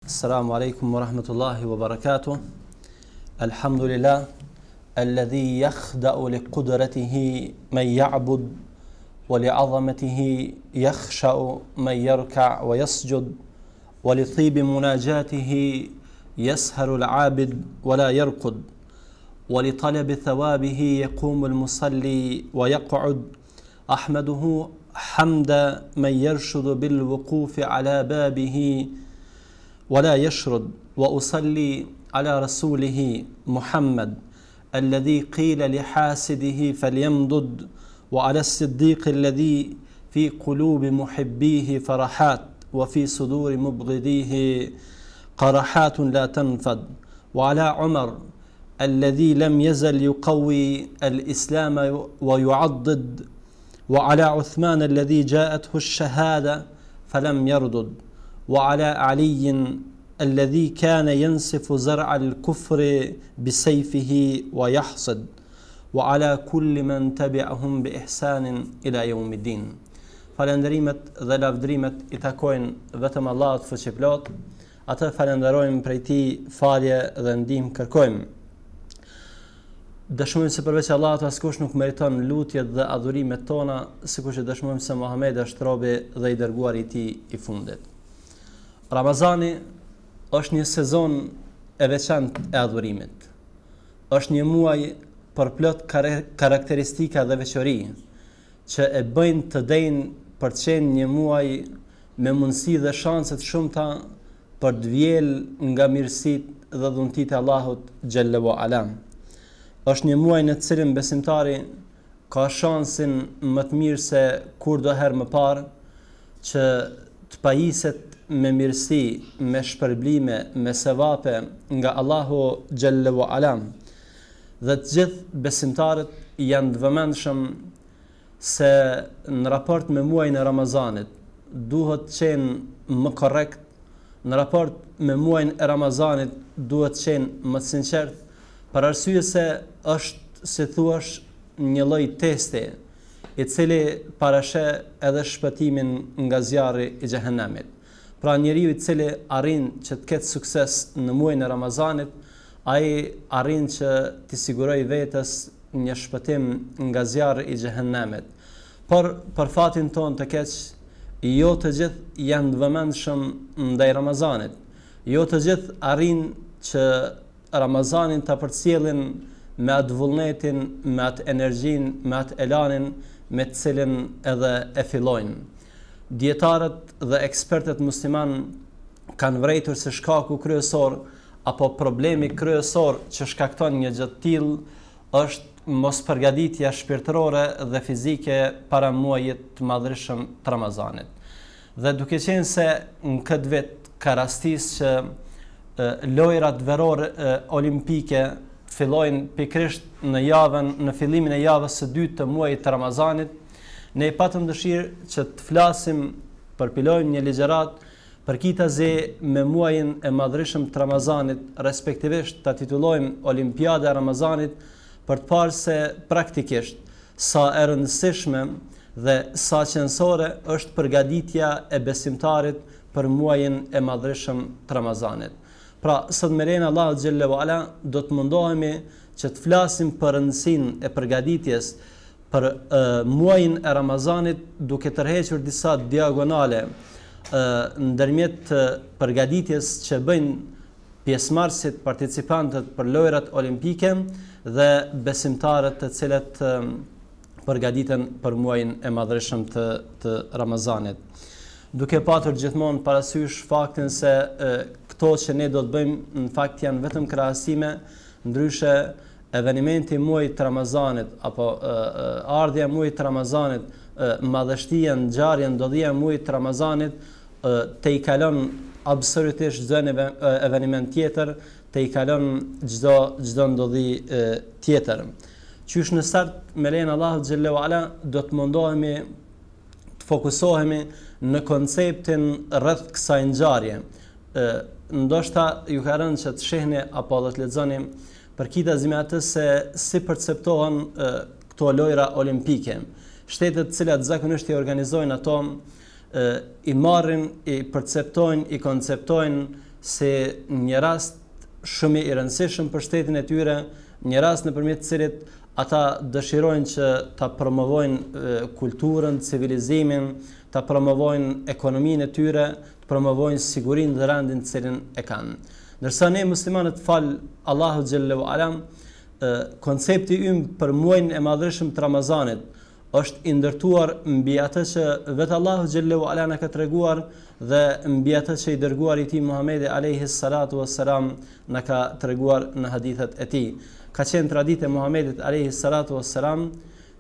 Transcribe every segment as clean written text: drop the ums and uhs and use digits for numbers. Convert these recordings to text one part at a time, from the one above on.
Assalamu alaikum wa rahmatullahi wa barakatuh. Alhamdulillah, alladhi yakhda'u li qudratihi man ya'bud wa li 'azamatihi yakhsha'u man yarka' wa yasjud wa li tibi munajatihi yasharu al-'abid wa la yarqud wa li talabi thawabihi yaqumu al-musalli wa yaq'ud. Ahmaduhu hamda man yarshudu bil wuqufi 'ala babihi ولا يشرد وأصلي على رسوله محمد الذي قيل لحاسده فليمدد وعلى الصديق الذي في قلوب محبيه فرحات وفي صدور مبغضيه قرحات لا تنفد وعلى عمر الذي لم يزل يقوي الإسلام ويعضد وعلى عثمان الذي جاءته الشهادة فلم يردد وعلى علي الذي كان ينسف زرع الكفر بسيفه ويحصد وعلى كل من تبعهم بإحسان إلى يوم الدين. Falendrimet dhe lavdrimet I takojnë vetëm Allahut fuqiplot, atë falenderojmë prej Tij falje dhe ndihmë kërkojmë. Dëshmojmë se përveç Allahut askush nuk meriton lutjet dhe adhurimet tona, sikur që dëshmojmë se Muhamedi është robi dhe I dërguari I Tij I fundit. Ramazani është një sezon e veçantë e adhurimit. Është një muaj përplot karakteristika dhe veçori që e bëjnë të denjë për të qenë një muaj me mundësi dhe shanse të shumta për të vjel nga mirësitë dhe dhuntitë e Allahut xhallahu ala. Është një muaj në të cilin besimtari ka shansin më të mirë se kurdoherë më parë që të pajiset me mirësi, me shpërblime, me sevape nga Allahu xhallahu ala. Dhe të gjithë besimtarët janë të vëmendshëm se në raport me muajin e Ramazanit duhet të qenë më korrekt, në raport me muajin e Ramazanit duhet të qenë më të sinqert, për arsye se është, si thuash, një lloj testi I cili parashë edhe shpëtimin nga zjarri I xhehenemit. Pra njeriu I cili arrin që të ketë sukses në muajin e Ramazanit, ai arrin që të sigurojë vetes një shpëtim nga zjarri I xhehenemit. Por për fatin ton të keq, jo të gjithë janë të vëmendshëm ndaj Ramazanit. Jo të gjithë arrin që Ramazanin ta përcjellin me atë vullnetin, me atë energjinë, me atë elanin me të cilin edhe e fillojnë. Dietarët dhe ekspertët musliman kanë vërejtur se shkaku kryesor apo problemi kryesor që shkakton një gjë të tillë është mospërgatitja shpirtërore dhe fizike para muajit të madhërisëm të Ramazanit. Dhe duke qenë se në këtë vit ka rastis që lojrat verore olimpike fillojnë pikërisht në fillimin e javës së dytë të muajit të Ramazanit, ne patëm dëshirë që të flasim, përpilojmë një ligjërat përkitazi me muajin e madhërisëm të Ramazanit, respektivisht ta titullojmë Olimpiada e Ramazanit, për të parë se praktikisht sa e rëndësishme dhe sa qëndësore është përgatitja e besimtarit për muajin e madhërisëm të Ramazanit. Pra, sot me lejen Allahu xhallahu ala do të mundohemi që të flasim për rëndësinë e përgatitjes për muajin e Ramazanit, duke tërhequr disa diagonale ndërmjet përgatitjes që bëjnë pjesëmarrësit, participantët për lojrat olimpike dhe besimtarët të cilët përgatiten për muajin e madhërisëm të Ramazanit. Duke patur gjithmonë parasysh faktin se këto që ne do të bëjmë në fakt janë vetëm krahasime, ndryshe evenimenti muajit të Ramazanit apo ardhja e muajit të Ramazanit, madhështia, ngjarja, ndodhia e muajit të Ramazanit te I kalon absolutisht çdo eveniment tjetër, te I kalon çdo ndodhi tjetër. Qysh në start me lejen Allahu xhallahu ala do të mundohemi të fokusohemi në konceptin rreth kësaj ngjarje. Ndoshta ju ka rënë që të shihni apo të lexoni përkitazi me atë se si perceptohen këto lojra olimpike. Shtetet të cilat zakonisht I organizojnë ato I marrin, I perceptojnë, I konceptojnë se një rast shumë i rëndësishëm për shtetin e tyre, një rast nëpërmjet të cilit ata dëshirojnë që ta promovojnë kulturën, civilizimin, ta promovojnë ekonominë e tyre, të promovojnë sigurinë dhe rendin të cilin e kanë. Ndërsa ne muslimanët fal Allahu xhallahu ala, koncepti ymë për muajin e madhëshëm të Ramazanit është i ndërtuar mbi atë që vetë Allahu xhallahu ala na ka treguar dhe mbi atë që i dërguari i tij Muhamedi alayhi salatu wassalam na ka treguar në hadithet e tij. Ka qenë traditë e Muhamedit alayhi salatu wassalam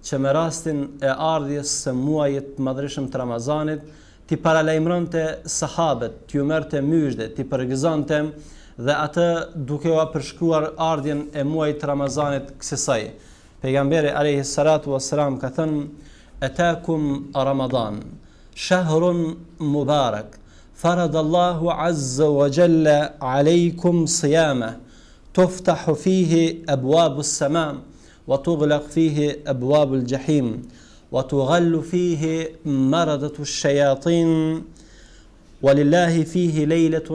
që me rastin e ardhjes së muajit të madhëshëm të Ramazanit ti paralajmëronte sahabët, t'ju merrte myshde, ti përgëzonte dhe atë duke u përshkruar ardhjen e muajit të Ramazanit kësaj. Pejgamberi alayhi salatu wassalam ka thënë: "Atakum Ramadan, shahrun mubarak, faradallahu azza wa jalla alaykum siyamah, tuftahu fihi abwabu as-sama, wa tughlaq fihi abwabu al-jahim, wa tughallu fihi maradatu ash-shayatin, ولله فيه ليلة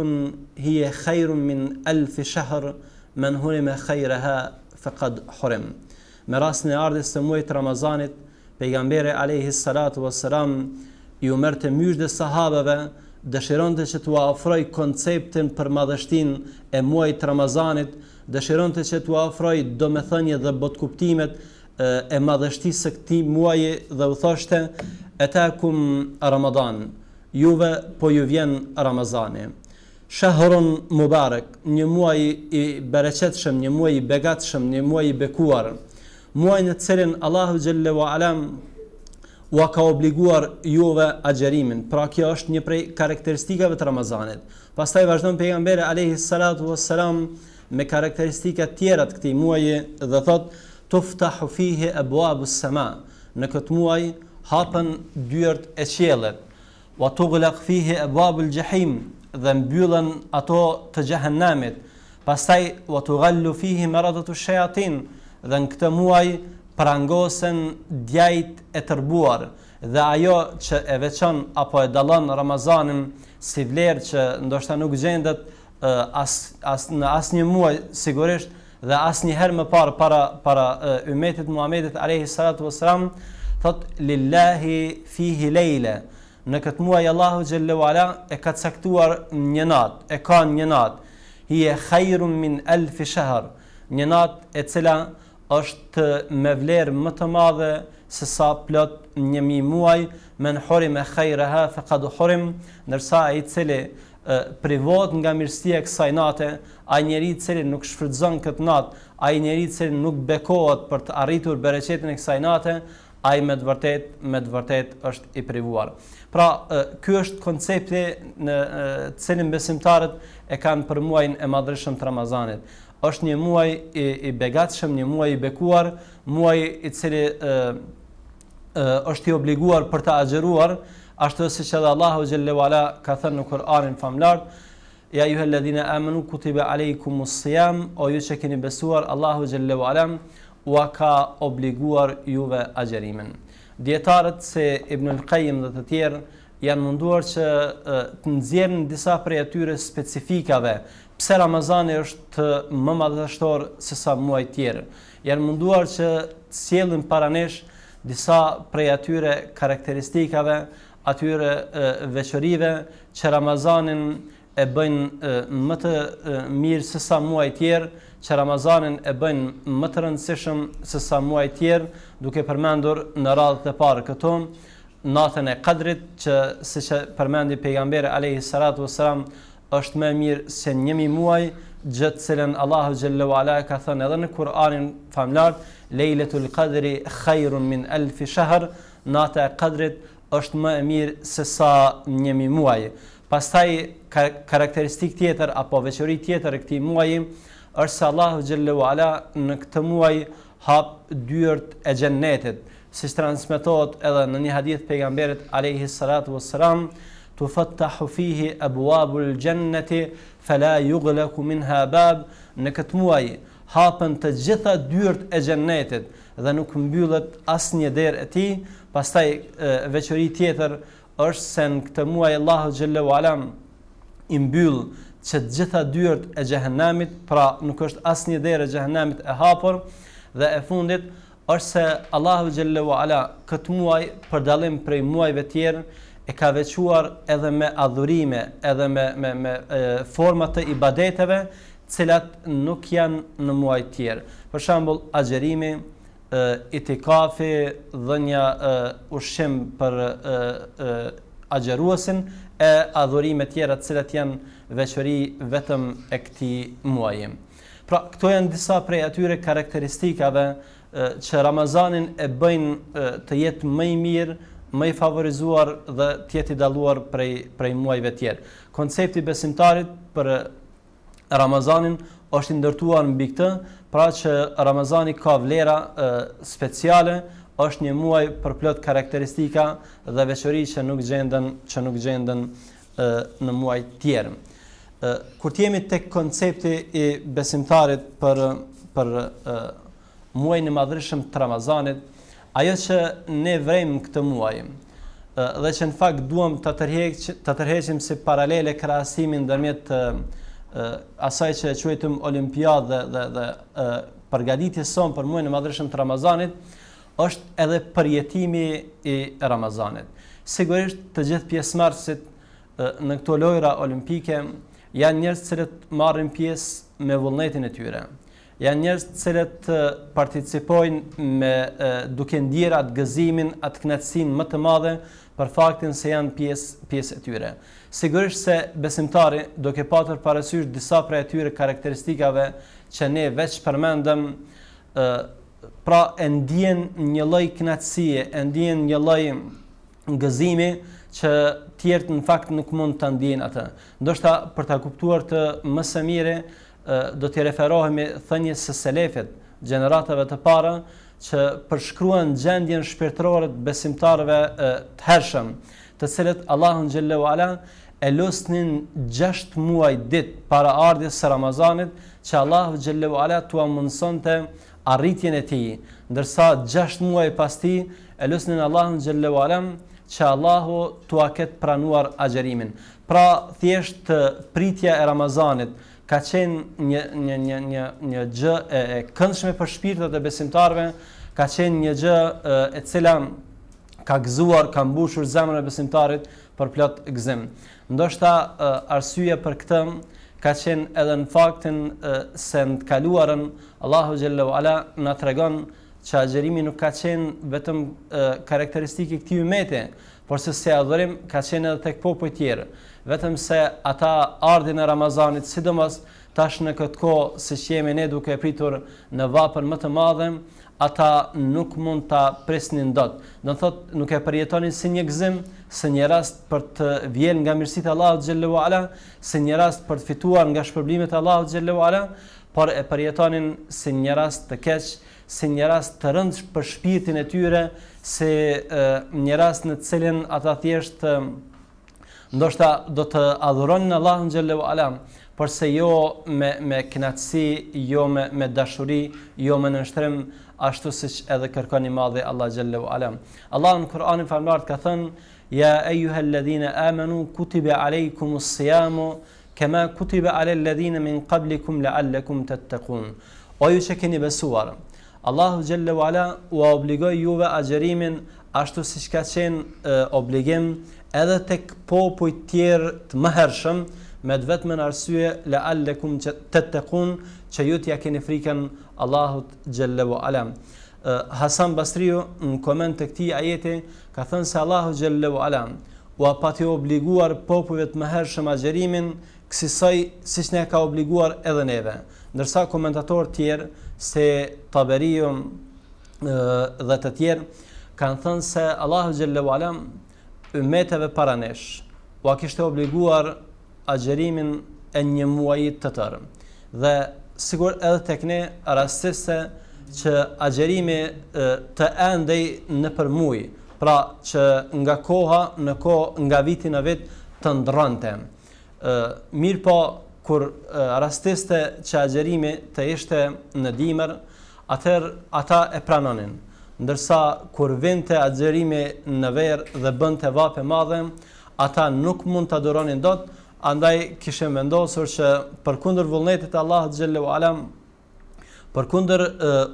هي خير من 1000 شهر من هرم خيرها فقد حرم." Me rastin e ardhjes së muajit Ramazanit, pejgamberi alayhi salatu wassalam ju merrte myshde sahabeve, dëshironte që t'u ofroj konceptin për madhështinë e muajit Ramazanit, dëshironte që t'u ofroj domethënie dhe botkuptimet e madhështisë së këtij muaji dhe u thoshte: "Atakum Ramadan, juve po ju vjen Ramazani. Shahrun mubarak, një muaj i bereqetshëm, një muaj i begatshëm, një muaj i bekuar, muaj në të cilin Allahu xhallahu ala u ka obliguar juve agjerimin." Pra kjo është një prej karakteristikave të Ramazanit. Pastaj vazhdon pejgamberi alayhi salatu wassalam me karakteristika tjera të këtij muaji dhe thot: "Tuftahu fihi abwabu as-sama." Në këtë muaj hapen dyert e qiellit. "Wa tughlaq fihi abwabu al-jahim." Dhe mbyllen ato të xhehenamit. Pastaj "wa tughallu fihi maradatu ash-shayatin." Dhe në këtë muaj prangosen djajt e tërbuar. Dhe ajo që e veçon apo e dallon Ramazanin si vlerë që ndoshta nuk gjendet në asnjë muaj sigurisht dhe asnjëherë më parë para ummetit Muhamedit alayhi salatu wassalam, thot: "Lillahi fihi lejle." Në këtë muaj Allahu xhallahu ala e ka caktuar një natë, e ka një natë, hiya khairun min 1000 shahr, një natë e cila është me vlerë më të madhe se sa plot 1000 muaj, men hurima khairaha faqad hurim, ndërsa ai i cili privohet nga mirësia e kësaj nate, ai njeriu i cili nuk shfrytëzon këtë natë, ai njeriu i cili nuk bekohet për të arritur bereqetin e kësaj nate, ai me të vërtet është i privuar. Pra, ky është koncepti në cilin besimtarët e kanë për muajin e madhëshëm të Ramazanit. Është një muaj i begatshëm, një muaj i bekuar, muaj i cili është i obliguar për të agjeruar, ashtu siç edhe Allahu xhallahu ala ka thënë në Kur'anin famlar: "Ya ayyuhalladhina amanu kutiba alaykumus-siyam", o ju që keni besuar, Allahu xhallahu ala u ka obliguar juve agjerimin. Dietarët se Ibn al-Qayyim dhe të tjerë janë munduar që të nxjerrin disa prej atyre specifikave pse Ramazani është më madhështor se sa muaj tjerë. Janë munduar që të sjellin para nesh disa prej atyre karakteristikave, atyre veçorive që Ramazanin e bëjnë më të mirë se sa muaj tjerë, që Ramazanin e bëjnë më të rëndësishëm se sa muaj tjerë, duke përmendur në radhët e parë këto natën e Qadrit, që siç e përmendi pejgamberi alayhi salatu wassalam është më mirë se 1000 muaj, gjë të cilën Allahu xhallahu ala ka thënë edhe në Kur'anin famlar: "Lejletul Qadri khairun min 1000 shahr", nata e Qadrit është më e mirë se sa 1000 muaj. Pastaj karakteristikë tjetër apo veçori tjetër e këtij muaji është se Allahu xhallahu ala në këtë muaj hap dyert e xhennetit, siç transmetohet edhe në një hadith pejgamberit alayhi salatu wassalam: "Tufattahu fihi abwabul jannati fala yughlaqu minha bab." Në këtë muaj hapen të gjitha dyert e xhennetit dhe nuk mbyllet asnjë derë e tij. Pastaj veçori tjetër është se në këtë muaj Allahu xhallahu ala i mbyll që të gjitha dyert e xhehenamit, pra nuk është asnjë derë e xhehenamit e hapur, dhe e fundit është se Allahu xhallahu ala këtë muaj për dallim prej muajve tjerë e ka veçuar edhe me adhurime, edhe me forma të ibadeteve, cilat nuk janë në muaj tjerë. Për shembull, agjerimi, itikafi, dhënia ushqim për agjeruesin e adhurime tjera të cilat janë veçori vetëm e këtij muaji. Pra, këto janë disa prej atyre karakteristikave që Ramazanin e bëjnë të jetë më i mirë, më i favorizuar dhe të jetë i dalluar prej muajve tjerë. Koncepti besimtarit për Ramazanin është i ndërtuar mbi këtë, pra që Ramazani ka vlera speciale, është një muaj për plot karakteristika dhe veçori që nuk gjenden në muaj tjerë. Kur jemi tek koncepti i besimtarit për muajin e madhërisëm të Ramazanit, ajo që ne vrejmë këtë muaj, dhe që në fakt duam të tërheqim si paralele krahasimin ndërmjet asaj që e quajtëm olimpiadë dhe përgatitjes son për muajin e madhërisëm të Ramazanit, është edhe përjetimi i Ramazanit. Sigurisht të gjithë pjesëmarrësit në këto lojra olimpike janë njerëz që marrin pjesë me vullnetin e tyre. Janë njerëz që participojnë duke ndjerë atë gëzimin, atë kënaqësinë më të madhe për faktin se janë pjesë e tyre. Sigurisht se besimtari, duke patur parasysh disa prej atyre karakteristikave që ne veç përmendëm, pra e ndjen një lloj kënaqësie, e ndjen një lloj gëzimi që tjerët në fakt nuk mund të ndjejnë atë. Ndoshta për ta kuptuar të më së miri, do t'i referohemi thënies së selefit, gjeneratave të para, që përshkruan gjendjen shpirtërore të besimtarëve të hershëm, të cilët Allahu xhallahu ala e losnin 6 muaj ditë para ardhjes së Ramazanit, që Allahu xhallahu ala t'u mundsonte arritjen e tij, ndërsa 6 muaj pas tij e losnin Allahun xhallahu ala që Allahu t'u ketë pranuar agjerimin. Pra thjesht pritja e Ramazanit ka qenë një gjë e këndshme për shpirtat e besimtarëve, ka qenë një gjë e cila ka gëzuar, ka mbushur zemrën e besimtarit për plot gëzim. Ndoshta arsyeja për këtë ka qenë edhe në faktin se në të kaluarën Allahu xhallahu ala na tregon që agjerimi nuk ka qenë vetëm karakteristikë këtij ummeti, por se adhurim ka qenë edhe tek popujt tjerë. Vetëm se ata ardhin e Ramazanit, sidomos tash në këtë kohë siç jemi ne duke pritur në vapën më të madhe, ata nuk mund ta presnin dot. Do të thotë nuk e përjetonin si një gëzim, si një rast për të vjedhur nga mirësitë e Allahut xhallahu ala, si një rast për të fituar nga shpërblimet e Allahut xhallahu ala, por e përjetonin si një rast të keq, si një rast të rëndë për shpirtin e tyre, si një rast në të cilin ata thjesht ndoshta do të adhuronin Allahun xhallahu ala, por se jo me kënaqësi, jo me dashuri, jo me nënshtrim, ashtu siç edhe kërkon i madhi Allah xhallahu ala. Allah në Kur'anin famlar ka thënë: "Ya ayyuhalladhina amanu kutiba alaykumus siyamu kama kutiba alal ladhina min qablikum la'allakum tattaqun." O ju që keni besuar, Allahu xhallahu ala u obligoi juve agjerimin ashtu siç ka qenë obligim edhe tek popujt tjerë të mëhershëm, me vetëm arsye la'allakum tattaqun, që ju t'ja keni frikën Allahut xhallahu ala. Hasan Basriu në koment të këtij ajeti ka thënë se Allahu xhallahu ala u pati obliguar popujve të mëhershëm agjerimin, kësaj siç ne ka obliguar edhe neve. Ndërsa komentatorë tjerë se Taberiu dhe të tjerë kanë thënë se Allahu xhallahu ala ummeteve para nesh u kishte obliguar agjerimin e një muaji të tërë. Dhe sigur edhe tek ne rastise që agjerimi të endej në për muaj, pra që nga koha në kohë, nga viti në vit të ndrronte. Mirë po, kur rastiste që agjerimi të ishte në dimër, atëherë ata e pranonin. Ndërsa kur vinte agjerimi në verë dhe bënte vape madhe, ata nuk mund të aduronin dot, andaj kishim vendosur që përkundër vullnetit të Allahut xhallahu ala, përkundër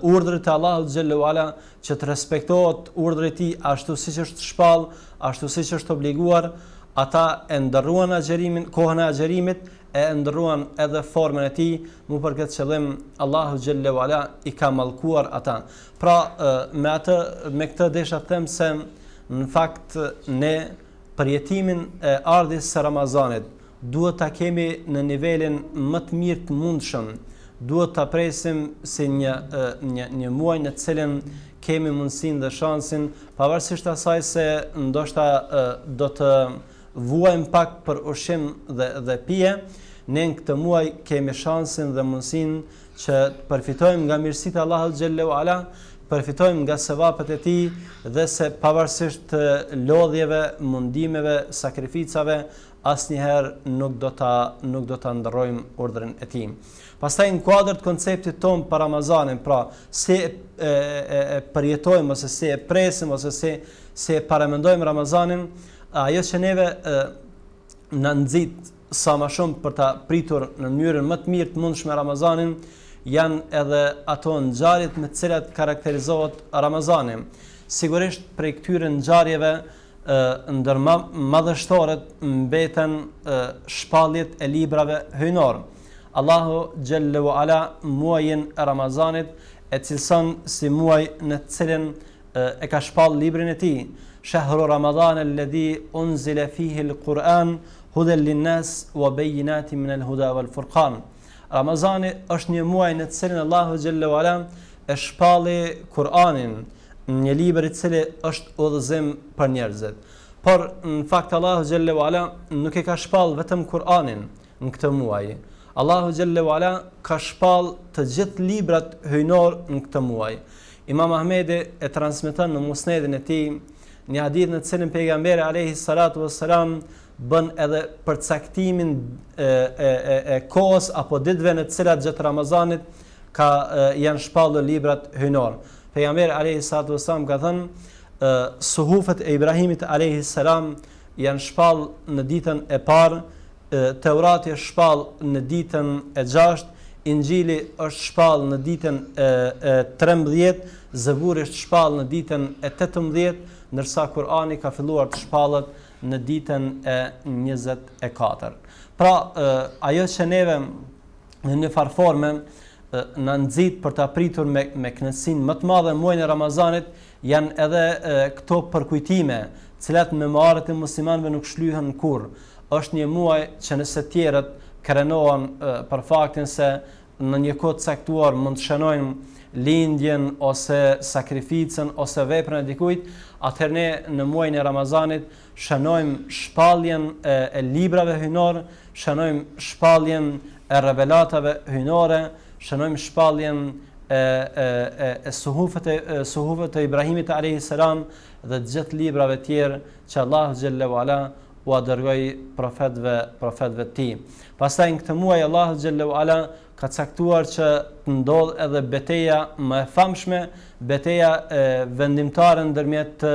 urdhrit të Allahut xhallahu ala, që të respektohet urdhri i tij ashtu siç është shpall, ashtu siç është obliguar, ata e ndërruan agjerimin, kohën e agjerimit, e ndërruan edhe formën e tij, mu për këtë qëllim Allahu xhallahu ala i ka mallkuar ata. Pra me këtë desha të them se në fakt ne përjetimin e ardhjes së Ramazanit duhet ta kemi në nivelin më të mirë të mundshëm. Duhet ta presim si një muaj në të cilin kemi mundësinë dhe shansin, pavarësisht asaj se ndoshta do të vuajmë pak për ushqim dhe pije, ne në këtë muaj kemi shansin dhe mundësinë që të përfitojmë nga mirësitë e Allahut xhallahu ala, përfitojmë nga sevapet e tij dhe se pavarësisht lodhjeve, mundimeve, sakrificave, asnjëherë nuk do ta ndërrojmë urdhrin e tij. Pastaj në kuadër të konceptit ton për Ramazanin, pra si e përjetojmë ose si e presim ose si e paramendojmë Ramazanin, ajo që neve na nxit sa më shumë për ta pritur në mënyrën më të mirë të mundshme Ramazanin, janë edhe ato ngjarjet me të cilat karakterizohet Ramazani. Sigurisht prej këtyre ngjarjeve ndër madhështore mbeten shpalljet e librave hyjnor. Allahu xhallahu ala muajin e Ramazanit e cilëson si muaj në të cilin e ka shpall librin e tij. Shahru Ramadan alladhi unzila fihi al-Quran hudan lin-nas wa bayyinatin min al-huda wal-furqan. Ramazani është një muaj në të cilin Allahu xhallahu ala e shpalli Kur'anin, një libër i cili është udhëzim për njerëzit. Por në fakt Allahu xhallahu ala nuk e ka shpall vetëm Kur'anin në këtë muaj. Allahu xhallahu ala ka shpall të gjithë librat hyjnor në këtë muaj. Imam Ahmedi e transmeton në musnedin e tij një hadith në të cilin pejgamberi alayhi salatu wassalam bën edhe përcaktimin e kohës apo ditëve në të cilat gjatë Ramazanit janë shpallur librat hyjnor. Pejgamberi alayhi salatu wassalam ka thënë suhufet e Ibrahimit alayhi salam janë shpall në ditën e parë, Teurati është shpall në ditën e 6, Injili është shpall në ditën e 13, Zeburi është shpall në ditën e 18, ndërsa Kur'ani ka filluar të shpallet në ditën e 24. Pra, ajo që neve në një farforme në nxit për të apritur me kënaqësinë më të madhe muajin e Ramazanit janë edhe këto përkujtime, cilat memoarët e muslimanëve nuk shlyhen kurrë. Është një muaj që nëse tjerët krenohen për faktin se në një kohë të caktuar mund të shënojnë lindjen ose sakrificën ose veprën e dikujt, atëherë ne në muajin e Ramazanit shënojmë shpalljen e librave hyjnor, shënojmë shpalljen e revelatave hyjnore, shënojmë shpalljen e suhufet e Ibrahimit alayhi salam dhe të gjithë librave tjerë që Allahu xhallahu ala u dërgoi profetëve të tij. Pastaj në këtë muaj Allahu xhallahu ala ka caktuar që të ndodh edhe betejë më e famshme, betejë vendimtare ndërmjet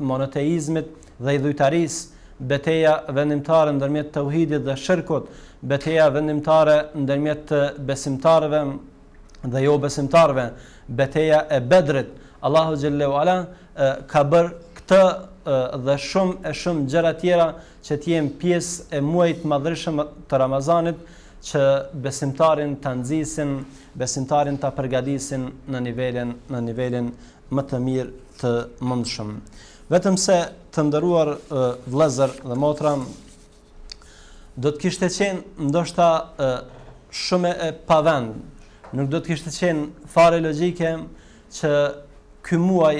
monoteizmit dhe idhujtarisë, betejë vendimtare ndërmjet tauhidit dhe shirkut, betejë vendimtare ndërmjet besimtarëve dhe jo besimtarëve, betejë e Bedrit. Allahu xhallahu ala ka bërë këtë dhe shumë gjëra tjera që të jenë pjesë e muajit madhëshëm të Ramazanit, që besimtarin ta nxisin, besimtarin ta përgatisin në nivelin më të mirë të mundshëm. Vetëm se të nderuar vëllezër dhe motra, do të kishte qenë ndoshta shumë e pavend, nuk do të kishte qenë fare logjike që ky muaj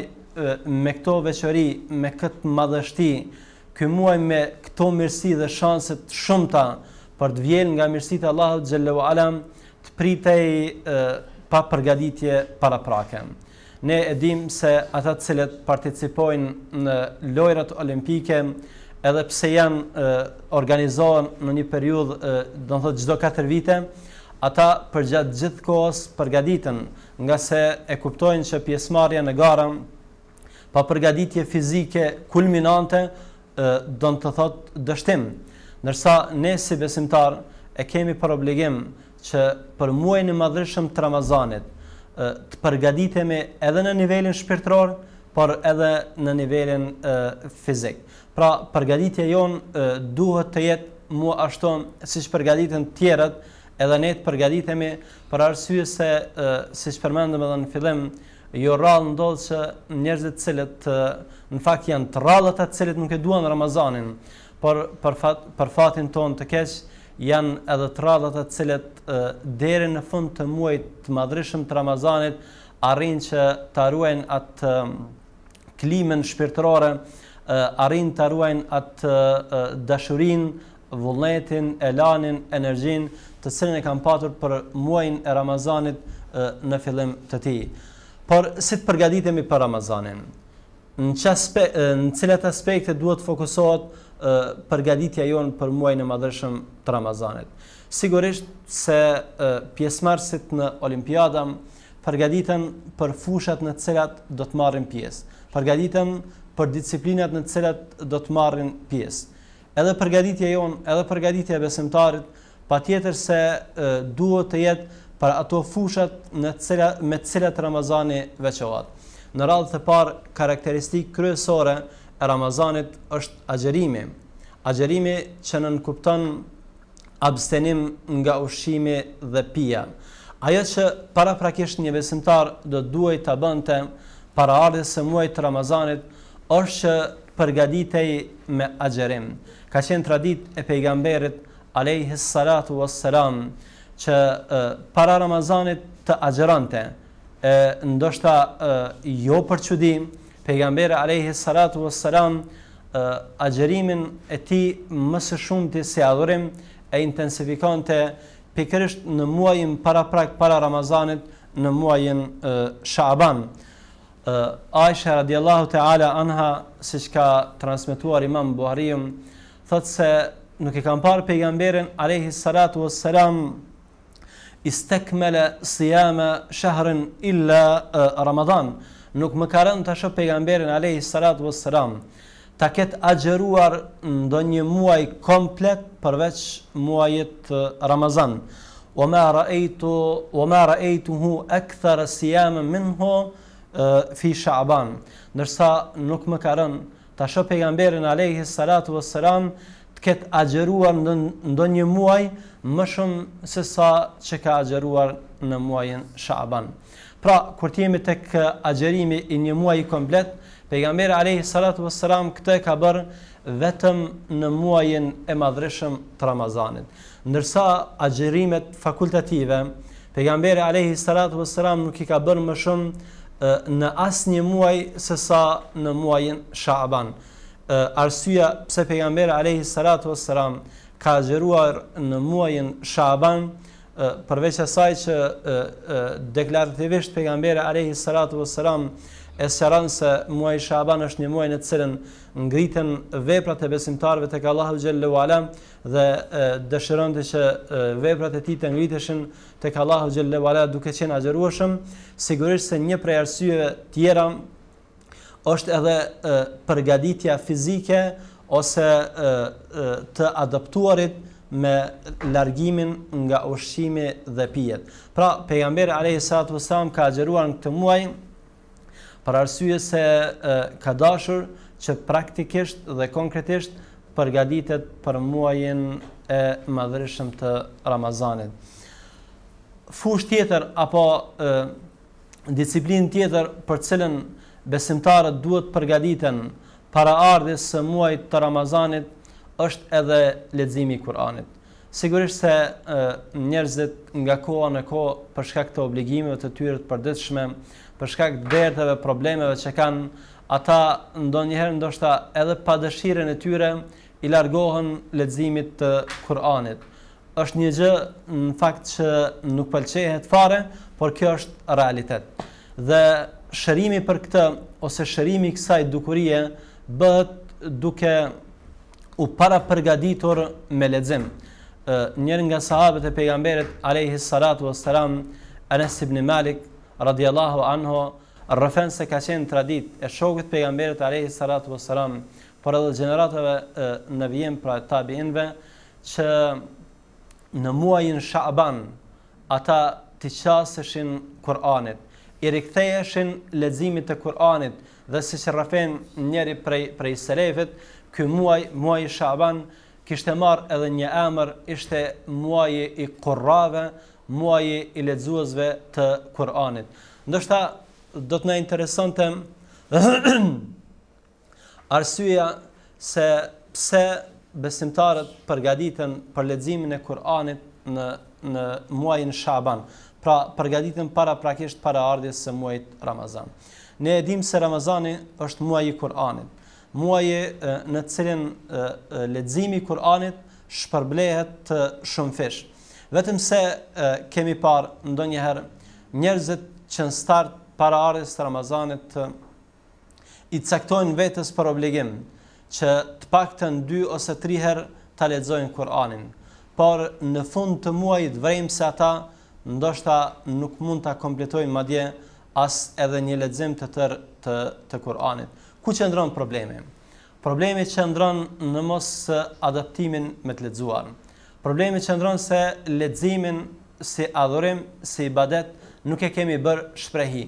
me këto veçori, me këtë madhështi, ky muaj me këto mirësi dhe shanse të shumta për të vjedhur nga mirësitë e Allahut xhallahu ala, të pritej pa përgatitje paraprake. Ne e dim se ata të cilët participojnë në lojrat olimpike, edhe pse janë organizohen në një periudhë, do të thotë çdo 4 vite, ata përgjatë gjithë kohës përgatiten, nga se e kuptojnë që pjesëmarrja në gara pa përgatitje fizike kulminante do të thotë dështim. Ndërsa ne si besimtar e kemi për obligim që për muajin e madhëshëm të Ramazanit të përgatitemi edhe në nivelin shpirtëror, por edhe në nivelin fizik. Pra, përgatitja jonë duhet të jetë mua ashtu siç përgatiten tjerët, edhe ne të përgatitemi për arsye se siç përmendëm edhe në fillim, jo rrallë ndodh që njerëzit cilët në fakt janë të rrallët atë cilët nuk e duan Ramazanin, por për fatin tonë të keq janë edhe të rrallët atë cilët deri në fund të muajit të madhëshëm të Ramazanit arrin që ta ruajnë atë klimën shpirtërore, arrin ta ruajnë atë dashurinë, vullnetin, elanin, energjinë të cilën e kanë patur për muajin e Ramazanit në fillim të tij. Por si të përgatitemi për Ramazanin? Në cilat aspekte duhet fokusohet përgatitja jonë për muajin e madhëshëm të Ramazanit? Sigurisht se pjesëmarrësit në Olimpiada përgatiten për fushat në të cilat do të marrin pjesë, përgatiten për disiplinat në të cilat do të marrin pjesë. Edhe përgatitja jonë, edhe përgatitja e besimtarit, patjetër se duhet të jetë për ato fushat me të cilat Ramazani veçohet. Në radhë të parë, karakteristikë kryesore e Ramazanit është agjerimi. Agjerimi që nënkupton abstenim nga ushqimi dhe pija. Ajo që paraprakisht një besimtar do duhet ta bënte para ardhes së muajit të Ramazanit është që përgatitej me agjerim. Ka qenë traditë e pejgamberit alayhi salatu wassalam që para Ramazanit të agjerante, ndoshta jo për çudi, pejgamberi alayhi salatu wassalam agjerimin e tij më së shumti si adhurim e intensifikante pikërisht në muajin para Ramazanit, në muajin Shaaban. Aisha radiallahu ta'ala anha, siç ka transmetuar Imam Buhariu, thotë se nuk e kam parë pejgamberin alayhi salatu wassalam istakmala siyama shahrin illa Ramadan. Nuk më ka rënë të shoh pejgamberin alayhi salatu wassalam ta ketë agjeruar ndonjë muaj komplet përveç muajit Ramazan. وما رأيته أكثر صياما منه fi Shaaban. Ndërsa nuk më ka rënë ta shoh pejgamberin alayhi salatu wassalam të ketë agjeruar në ndonjë muaj më shumë se sa që ka agjeruar në muajin Shaaban. Pra, kur të jemi tek agjerimi i një muaji komplet, pejgamberi alayhi salatu wassalam këtë ka bërë vetëm në muajin e madhreshëm të Ramazanit. Ndërsa agjerimet fakultative, pejgamberi alayhi salatu wassalam nuk I ka bërë më shumë në asnjë muaj se sa në muajin Shaaban. Arsyeja pse pejgamberi alayhi salatu wassalam ka agjeruar në muajin Shaaban, përveç asaj që deklarativisht pejgamberi alayhi salatu wassalam e sqaron se muaji Shaaban është një muaj në të cilën ngriten veprat e besimtarëve tek Allahu xhallahu ala dhe dëshironte që veprat e tij të ngriteshin tek Allahu xhallahu ala duke qenë agjerueshëm. Sigurisht se një prej arsyeve tjera është edhe përgatitja fizike ose të adaptuarit me largimin nga ushqimi dhe pijet. Pra, pejgamberi alayhi salatu wassalam ka agjeruar në këtë muaj për arsye se ka dashur që praktikisht dhe konkretisht përgatitet për muajin e madhërishëm të Ramazanit. Fushë tjetër apo disiplinë tjetër për cilën besimtarët duhet përgatiten para ardhes së muajit të Ramazanit është edhe leximi I Kur'anit. Sigurisht se njerëzit nga koha në kohë për shkak të obligimeve të tyre të përditshme, për shkak të dertave, problemeve që kanë, ata ndonjëherë ndoshta edhe pa dëshirën e tyre I largohen leximit të Kur'anit. Është një gjë në fakt që nuk pëlqehet fare, por kjo është realitet. Dhe shërimi për këtë ose shërimi I kësaj dukurie bëhet duke u para përgatitur me lexim. Njëri nga sahabët e pejgamberit alayhi salatu wassalam, Anas ibn Malik radiallahu anhu, rrëfen se ka qenë tradit e shokët pejgamberit alayhi salatu wassalam, por edhe gjeneratave në vijim pra tabiinve, që në muajin Shaaban ata të qaseshin Kur'anit, i riktheheshin leximit të Kur'anit dhe siç rrafen njëri prej selefit, ky muaji Shaaban kishte marrë edhe një emër, ishte muaji i qurrave, muaji i lexuesve të Kur'anit. Ndoshta do të na interesonte arsyeja se pse besimtarët përgatiten për leximin e Kur'anit në muajin Shaaban. Pra përgatiten paraprakisht para ardhjes së muajit Ramazan. Ne e dimë se Ramazani është muaji i Kur'anit, muaji në të cilin leximi i Kur'anit shpërblehet të shumë fish. Vetëm se kemi parë ndonjëherë njerëzit që në start para ardhjes së Ramazanit i caktojnë vetes për obligim që të paktën 2 ose 3 herë ta lexojnë Kur'anin, por në fund të muajit vrejmë se ata ndoshta nuk mund ta kompletojnë madje as edhe një lexim të tërë të Kur'anit. Ku qëndron problemi? Problemi qëndron në mos adaptimin me të lexuar. Problemi qëndron se leximin si adhurim, si ibadet nuk e kemi bërë shprehi.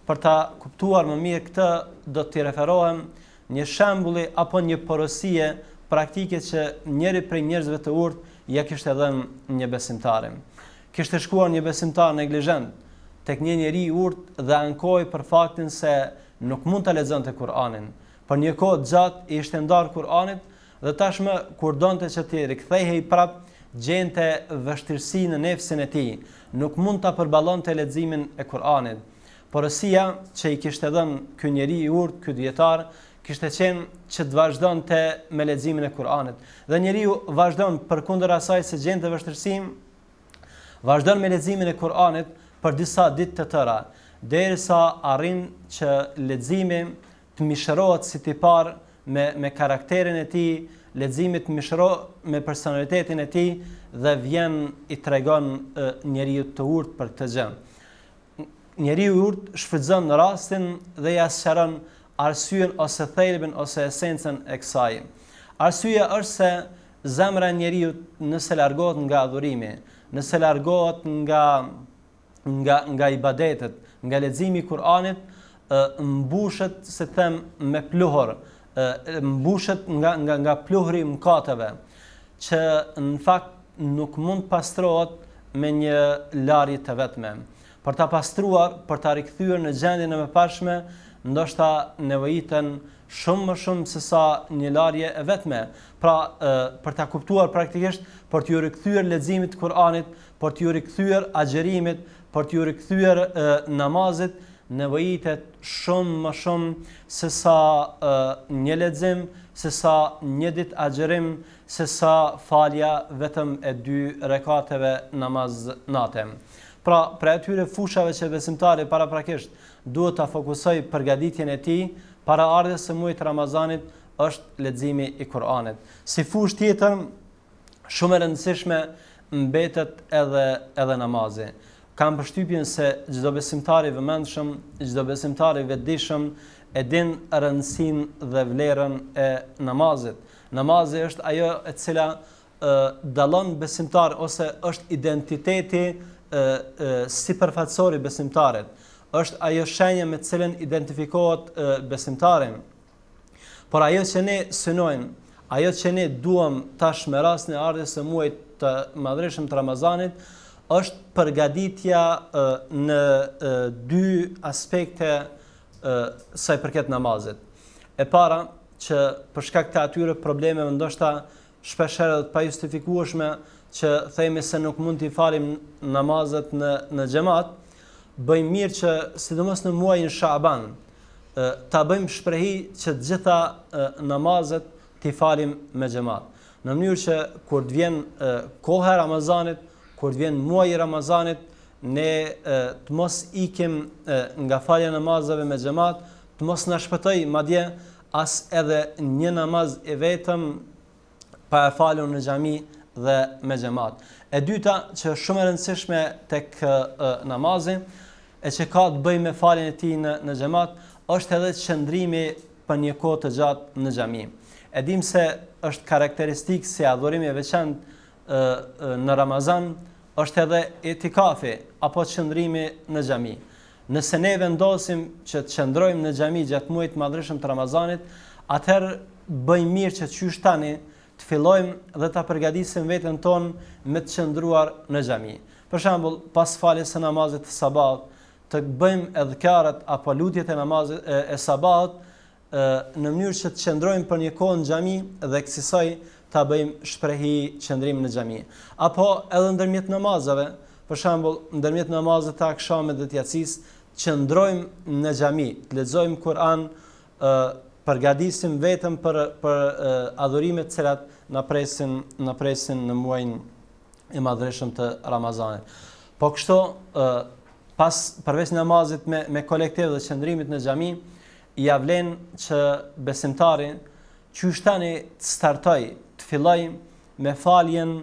Për ta kuptuar më mirë këtë, do t'i referohem një shembulli apo një porosie praktike që njëri prej njerëzve të urtë ja kishte dhënë një besimtari. Kishte shkuar një besimtar neglizhent tek një njeri i urtë dhe ankoi për faktin se nuk mund ta lexonte Kur'anin. Për një kohë gjatë i ishte ndarë Kur'anit dhe tashmë kur donte që t'i rikthehej prap, gjente vështirësi në nefsin e tij. Nuk mund ta përballonte leximin e Kur'anit. Porosia që i kishte dhënë ky njeri i urtë, ky dietar, kishte qenë që të vazhdonte me leximin e Kur'anit. Dhe njeriu vazhdon përkundër asaj se gjente vështirësi, vazhdon me leximin e Kur'anit për disa ditë të tëra, derisa arrin që leximi të mishërohet si tipar me karakterin e tij, leximi të mishërohet me personalitetin e tij dhe vjen i tregon njeriu të urtë për këtë gjë. Njeriu i urtë shfrytëzon në rastin dhe ja sqaron arsyen ose thelbin ose esencën e kësaj. Arsyeja është se zemra e njeriu nëse largohet nga adhurimi, nëse largohet nga ibadetet, nga leximi i Kur'anit, mbushet, se them, me pluhur, mbushet nga pluhri i mëkateve, që në fakt nuk mund pastrohet me një larje të vetme. Për ta pastruar, për ta rikthyer në gjendjen e mëparshme, ndoshta nevojiten shumë më shumë se sa një larje e vetme. Pra, për ta kuptuar praktikisht, për t'ju rikthyer leximit të Kur'anit, për t'ju rikthyer agjerimit, për t'ju rikthyer namazit, nevojitet shumë më shumë se sa një lexim, se sa një ditë agjerim, se sa falja vetëm e 2 rekateve namaz nate. Pra, për atyre fushave që besimtari paraprakisht duhet ta fokusoj përgatitjen e tij para ardhes së muajit Ramazanit është leximi i Kur'anit. Si fushë tjetër, shumë e rëndësishme mbetet edhe namazi. Kam përshtypjen se çdo besimtar i vëmendshëm, çdo besimtar i vetëdijshëm e din rëndësinë dhe vlerën e namazit. Namazi është ajo e cila dallon besimtar ose është identiteti sipërfaqësor i besimtarit. Është ajo shenja me të cilën identifikohet besimtari. Por ajo që ne synojmë, ajo që ne duam tash me rastin e ardhes së muajit të madhreshëm të Ramazanit, është përgatitja në 2 aspekte sa i përket namazit. E para, që për shkak të atyre problemeve ndoshta shpeshherë të pajustifikueshme që themi se nuk mund t'i falim namazet në xhamat, bëjmë mirë që sidomos në muajin Shaaban ta bëjmë shprehi që të gjitha namazet t'i falim me xhamat. Në mënyrë që kur të vjen koha e Ramazanit, kur të vjen muaji i Ramazanit, ne të mos ikim nga falja e namazeve me xhamat, të mos na shpëtoj madje as edhe një namaz i vetëm pa e falur në xhami dhe me xhamat. E dyta, që është shumë e rëndësishme tek namazi, e që ka të bëjë me faljen e tij në xhamat, është edhe qëndrimi për një kohë të gjatë në xhami. E dim se është karakteristikë si adhurimi i veçantë në Ramazan është edhe itikafi apo qëndrimi në xhami. Nëse ne vendosim që të qëndrojmë në xhami gjatë muajit të madhëshëm të Ramazanit, atëherë bëjmë mirë që qysh tani të fillojmë dhe ta përgatisim veten tonë me të qëndruar në xhami. Për shembull, pas faljes së namazit të sabat, të bëjmë edhkaret apo lutjet e namazit e sabat në mënyrë që të qëndrojmë për një kohë në xhami dhe kësaj ta bëjmë shprehi qëndrim në xhami. Apo edhe ndërmjet namazave, për shembull, ndërmjet namazit të akşamit dhe të yatsisë, qëndrojmë në xhami, të lexojmë Kur'an, përgatisim vetëm për adhurimet të cilat na presin në muajin e madhëshëm të Ramazanit. Po kështu përveç namazit me kolektiv dhe qëndrimit në xhami, ja vlen që besimtari qysh tani të startoj, të filloj me faljen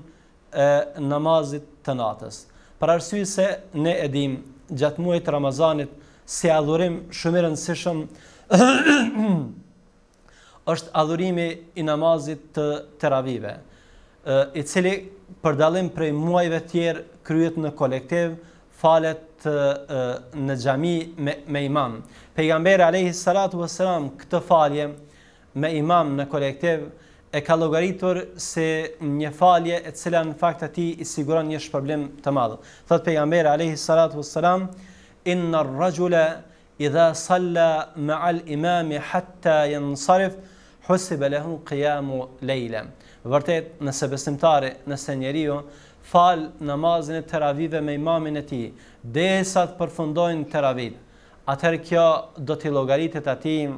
e namazit të natës. Për arsye se ne e dim gjatë muajit të Ramazanit si adhurim shumë i rëndësishëm është adhurimi i namazit të teravive, i cili për dallim prej muajve tjerë kryet në kolektiv, falet në xhami me imam. Pejgamberi alayhi salatu wassalam këtë falje me imam në kolektiv e ka llogaritur se një falje e cila në fakt atij i siguron një shpërblim të madh. Thot pejgamberi alayhi salatu wassalam: "Inna ar-rajula idha salla ma'a al-imam hatta yansarif husiba lahu qiyamu layla." Vërtet, nëse besimtari, nëse njeriu fal namazin e teravive me imamin e tij, derisa të përfundojnë teravit, atëherë kjo do t'i llogaritet atij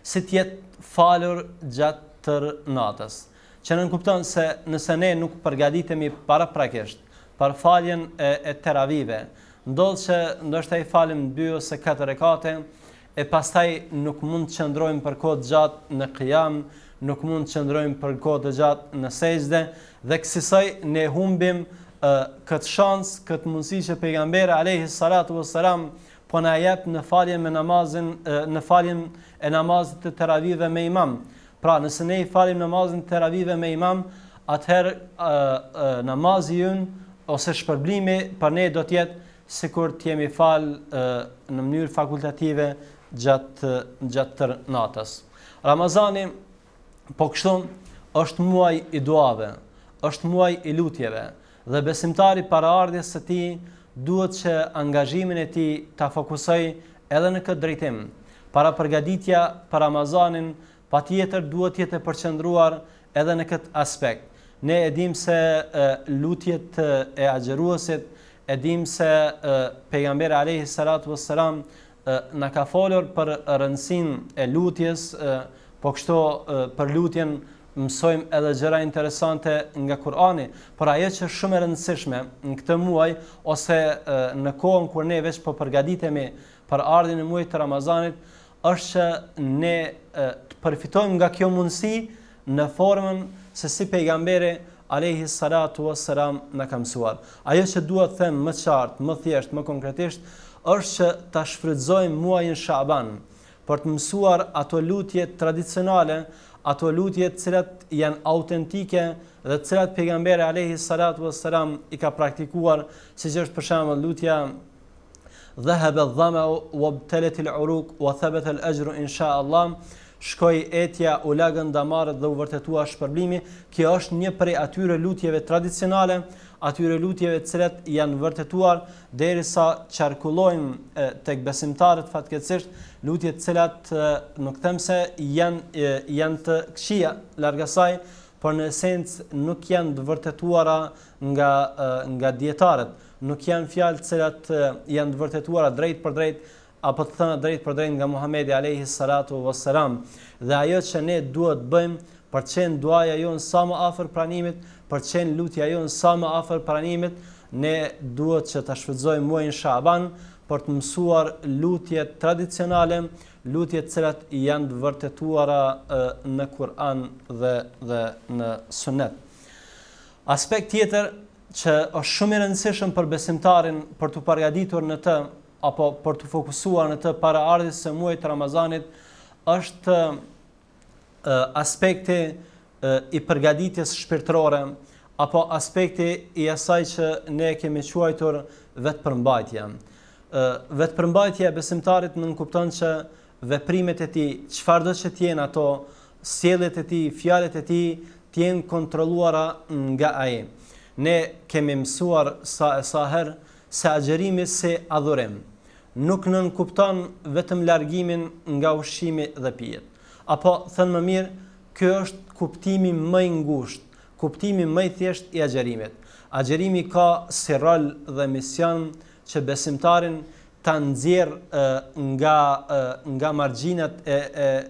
si të jetë falur gjatë tërë natës. Që nënkupton se nëse ne nuk përgatitemi paraprakisht për faljen e teravive, ndodh që ndoshta i falim 2 ose 4 rekate e pastaj nuk mund të qëndrojmë për kohë të gjatë në qiyam, nuk mund të qëndrojmë për kohë të gjatë në sejdë dhe kësaj ne humbim këtë shans, këtë mundësi që pejgamberi alayhi salatu wassalam po na jep në faljen në faljen e namazit të teravive me imam. Pra, nëse ne i falim namazin të teravive me imam, atëherë namazi ynë ose shpërblimi për ne do të jetë sikur të jemi fal në mënyrë fakultative gjatë tërë natës. Ramazani po kështu është muaj i duave, është muaj i lutjeve dhe besimtari para ardhjes së tij duhet që angazhimin e tij ta fokusoj edhe në këtë drejtim. Para përgatitja për Ramazanin patjetër duhet jetë e përqendruar edhe në këtë aspekt. Ne e dim se lutjet e agjëruesit, e dim se pejgamberi alayhi salatu wassalam na ka folur për rëndësinë e lutjes, po kështu për lutjen mësojmë edhe gjëra interesante nga Kur'ani, por ajo që është shumë e rëndësishme në këtë muaj ose në kohën kur ne veç po përgatitemi për ardhin e muajit të Ramazanit, është që ne të përfitojmë nga kjo mundësi në formën se si pejgamberi alayhi salatu wassalam na ka mësuar. Ajo që dua të them më qartë, më thjesht, më konkretisht, është që ta shfrytëzojmë muajin Shaaban për të mësuar ato lutje tradicionale, ato lutje të cilat janë autentike dhe të cilat pejgamberi alayhi salatu wassalam i ka praktikuar, siç është për shembull lutja dhahaba adh-dhama'u wabtalat al-'uruq wa thabata al-ajru insha Allah, shkoi etja, u lagën damarët dhe u vërtetua shpërblimi. Kjo është një prej atyre lutjeve tradicionale, atyre lutjeve të cilat janë vërtetuar derisa qarkullojnë tek besimtarët fatkeqësisht, lutje të cilat nuk them se janë të këqija larg asaj, por në esencë nuk janë të vërtetuara nga dietarët, nuk janë fjalë të cilat janë të vërtetuara drejt për drejt apo të thëna drejt për drejt nga Muhamedi alayhi salatu wassalam. Dhe ajo që ne duhet bëjmë për të qenë duaja jonë sa më afër pranimit, për të qenë lutja jonë sa më afër pranimit, ne duhet që ta shfrytëzojmë muajin Shaaban për të mësuar lutje tradicionale, lutje të cilat janë të vërtetuara në Kur'an dhe në Sunet. Aspekt tjetër që është shumë i rëndësishëm për besimtarin për të përgatitur në të apo për të fokusuar në të para ardhjes së muajit të Ramazanit është aspekti i përgatitjes shpirtërore, apo aspekti i asaj që ne kemi quajtur vetëpërmbajtja. Vetëpërmbajtja e besimtarit nënkupton që veprimet e tij, çfarëdo që të jenë ato, sjelljet e tij, fjalët e tij, të jenë kontrolluara nga ai. Ne kemi mësuar sa herë se agjerimi si adhurim nuk nënkupton vetëm largimin nga ushqimi dhe pijet. Apo thënë më mirë, ky është kuptimi më i ngushtë, kuptimi më i thjeshtë i agjerimit. Agjerimi ka si rol dhe mision që besimtarin ta nxjerrë nga margjinat e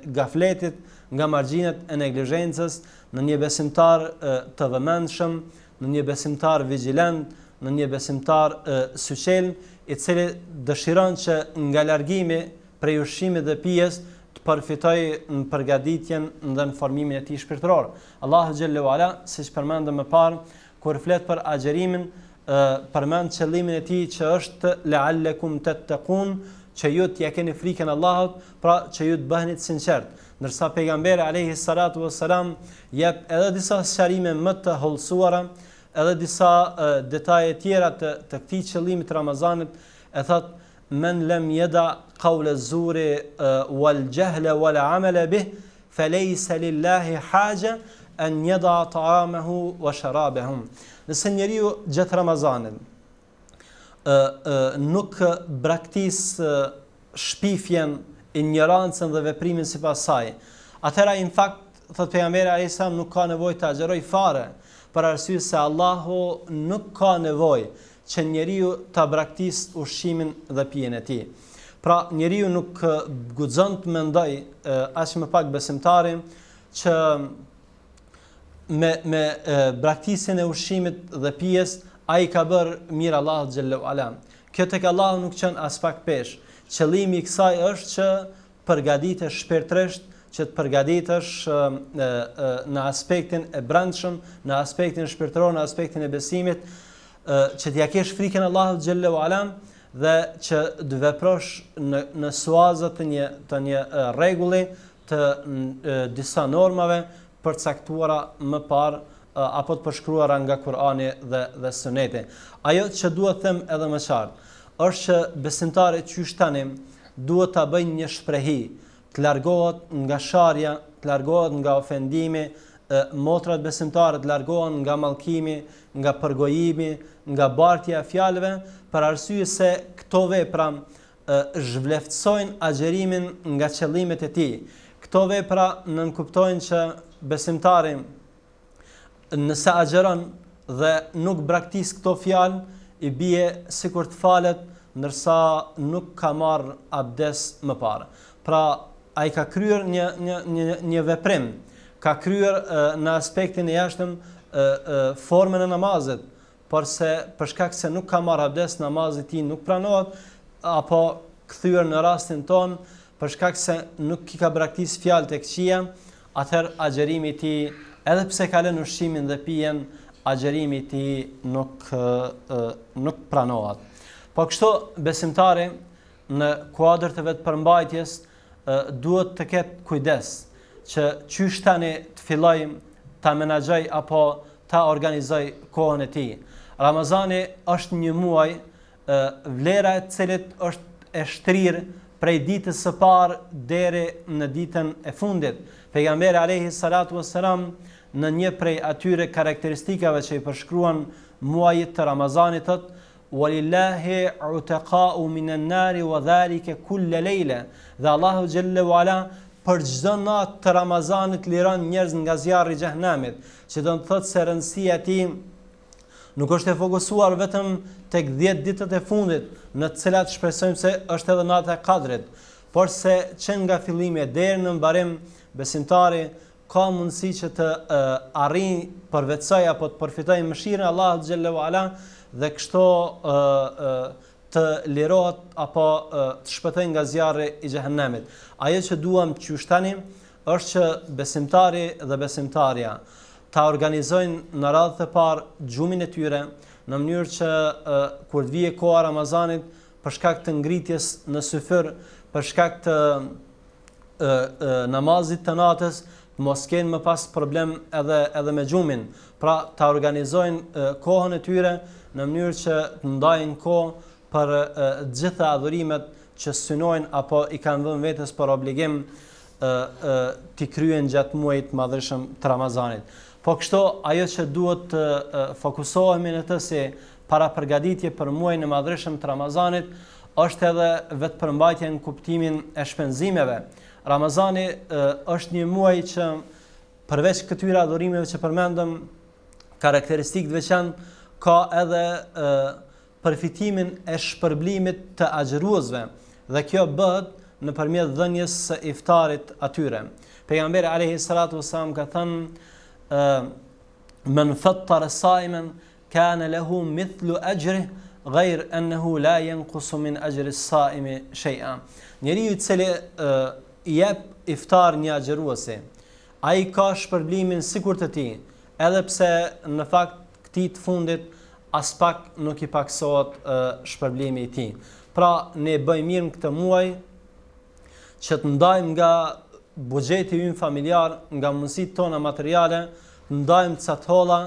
gafletit, nga margjinat e neglizhencës, në një besimtar të vëmendshëm, në një besimtar vigjilent, në një besimtar syqel, i cili dëshiron që nga largimi prej ushqimit dhe pijes të përfitojë në përgatitjen dhe në formimin e tij shpirtëror. Allahu xhallahu ala, siç përmendëm më parë, kur flet për agjerimin, përmend qëllimin e tij që është la'allakum tattaqun, që ju t'ja keni frikën Allahut, pra që ju të bëheni të sinqert. Ndërsa pejgamberi alayhi salatu wassalam jep edhe disa sqarime më të hollësuara, edhe disa detaje tjera të këtij qëllimi të Ramazanit, e thot men lam yada qawla az-zuri wal jahla wal amala bih falaysa lillahi haja an yada ta'amahu wa sharabahu. Nëse njeriu gjatë Ramazanit nuk braktis shpifjen, ignorancën dhe veprimin sipas saj, atëra in fakt, thot pejgamberi alayhis salam, nuk ka nevojë të agjeroj fare, për arsye se Allahu nuk ka nevojë që njeriu ta braktis ushqimin dhe pijen e tij. Pra njeriu nuk guxon të mendoj, as më pak besimtari, që me braktisjen e ushqimit dhe pijes ai ka bërë mirë Allahu xhallahu ala. Kjo tek Allahu nuk qen as pak pesh. Qëllimi i kësaj është që përgatitesh shpirtërisht, që të përgatitesh në aspektin e brendshëm, në aspektin shpirtëror, në aspektin e besimit, që t'ja kesh frikën Allahut xhallahu ala dhe që të veprosh në suazat të një rregulli, të disa normave përcaktuara më parë apo të përshkruara nga Kurani dhe Suneti. Ajo që duhet them edhe më qartë është që besimtari qysh tani duhet ta bëjnë një shprehi, të largohet nga sharja, të largohet nga ofendimi, motrat besimtare të largohen nga mallkimi, nga përgojimi, nga bartja e fjalëve, për arsye se këto vepra zhvleftësojnë agjerimin nga qëllimet e tij. Këto vepra nënkuptojnë që besimtari nëse agjeron dhe nuk braktis këto fjalë, i bie sikur të falet ndërsa nuk ka marrë abdes më parë. Pra ai ka kryer një veprim, ka kryer në aspektin e jashtëm formën e namazit, por se për shkak se nuk ka marrë abdes, namazi i tij nuk pranohet, apo kthyer në rastin ton, për shkak se nuk i ka braktis fjalët e këqija, atëherë agjerimi i tij, edhe pse ka lënë ushqimin dhe pijen, agjerimi i tij nuk pranohet. Po kështu besimtari në kuadër të vetëpërmbajtjes duhet të ketë kujdes që qysh tani të filloj ta menaxhoj apo ta organizoj kohën e tij. Ramazani është një muaj vlera e cilit është e shtrirë prej ditës së parë deri në ditën e fundit. Pejgamberi alayhi salatu wassalam në një prej atyre karakteristikave që i përshkruan muajit të Ramazanit thotë: "Walillahi utaqa'u minan nari wa dhalika kull layla." Dhe Allahu xhallahu ala për çdo natë të Ramazanit liron njerëz nga zjarri i xhehenamit, që do të thotë se rëndësia e tij nuk është e fokusuar vetëm tek 10 ditët e fundit, në të cilat shpresojmë se është edhe nata e Kadrit, por se që nga fillimi deri në mbarim besimtari ka mundësi që të arrijë përvetësoj apo të përfitojë mëshirën e Allahut xhallahu ala dhe kështu të lirohet apo të shpëtojë nga zjarri i xhehenamit. Ajo që duam qysh tani është që besimtari dhe besimtarja ta organizojnë në radhë të parë gjumin e tyre në mënyrë që kur të vijë koha e Ramazanit, për shkak të ngritjes në syfër, për shkak të namazit të natës, mos kenë më pas problem edhe me gjumin, pra ta organizojnë kohën e tyre në mënyrë që të ndajnë kohë për gjitha adhurimet që synojnë apo i kanë dhënë vetes për obligim t'i kryen gjatë muajit madhëshëm të Ramazanit. Po kështu ajo që duhet të fokusohemi në të si para përgatitje për muajin e madhëshëm të Ramazanit është edhe vetë përmbajtja në kuptimin e shpenzimeve. Ramazani është një muaj që përveç këtyre adhurimeve që përmendëm, karakteristikë të veçantë ka edhe përfitimin e shpërblimit të agjëruesve dhe kjo bëhet nëpërmjet dhënies së iftarit atyre. Pejgamberi alayhi salatu wasallam ka thënë men fattara sa'iman kana lahu mithlu ajrihi ghayr annahu la yanqusu min ajri as-sa'imi shay'an. Njeriu i cili i jep iftar një agjëruesi, ai ka shpërblimin sikur të tij, edhe pse në fakt këtij të fundit as pak nuk i paksohet shpërblimi i tij. Pra ne bëjmë mirë në këtë muaj që të ndajmë nga buxheti ynë familjar, nga mundësitë tona materiale, të ndajmë ca holla